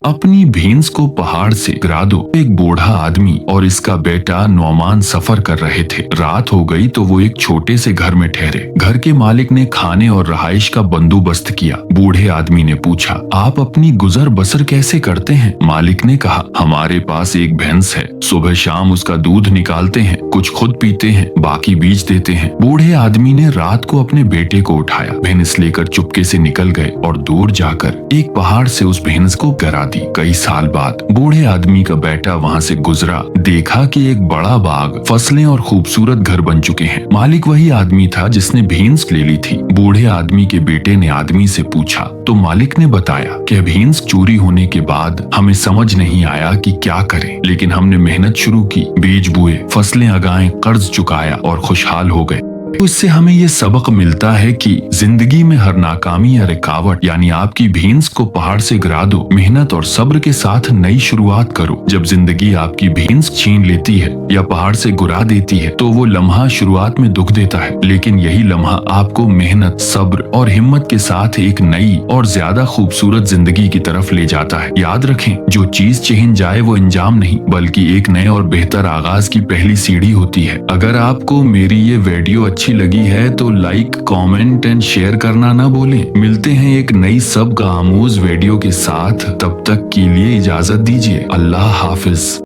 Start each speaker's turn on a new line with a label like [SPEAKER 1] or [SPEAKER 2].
[SPEAKER 1] अपनी भैंस को पहाड़ से गिरा दो। एक बूढ़ा आदमी और इसका बेटा नौमान सफर कर रहे थे। रात हो गई तो वो एक छोटे से घर में ठहरे। घर के मालिक ने खाने और रहाइश का बंदोबस्त किया। बूढ़े आदमी ने पूछा, आप अपनी गुजर बसर कैसे करते हैं? मालिक ने कहा, हमारे पास एक भैंस है, सुबह शाम उसका दूध निकालते हैं, कुछ खुद पीते हैं, बाकी बीच देते हैं। बूढ़े आदमी ने रात को अपने बेटे को उठाया, भैंस लेकर चुपके से निकल गए और दूर जाकर एक पहाड़ से उस भैंस को गिरा दी। कई साल बाद बूढ़े आदमी का बेटा वहाँ से गुजरा, देखा कि एक बड़ा बाग, फसलें और खूबसूरत घर बन चुके हैं। मालिक वही आदमी था जिसने भैंस ले ली थी। बूढ़े आदमी के बेटे ने आदमी से पूछा तो मालिक ने बताया कि भैंस चोरी होने के बाद हमें समझ नहीं आया कि क्या करें, लेकिन हमने मेहनत शुरू की, बीज बुए, फसलें उगाए, कर्ज चुकाया और खुशहाल हो गए। तो इससे हमें ये सबक मिलता है कि जिंदगी में हर नाकामी या रुकावट यानी आपकी भैंस को पहाड़ से गिरा दो, मेहनत और सब्र के साथ नई शुरुआत करो। जब जिंदगी आपकी भैंस छीन लेती है या पहाड़ से गिरा देती है तो वो लम्हा शुरुआत में दुख देता है, लेकिन यही लम्हा आपको मेहनत, सब्र और हिम्मत के साथ एक नई और ज्यादा खूबसूरत जिंदगी की तरफ ले जाता है। याद रखें, जो चीज छिन जाए वो अंजाम नहीं बल्कि एक नए और बेहतर आगाज की पहली सीढ़ी होती है। अगर आपको मेरी ये वीडियो अच्छी लगी है तो लाइक, कमेंट एंड शेयर करना ना भूलें। मिलते हैं एक नई सबक आमूज वीडियो के साथ, तब तक के लिए इजाजत दीजिए। अल्लाह हाफिज।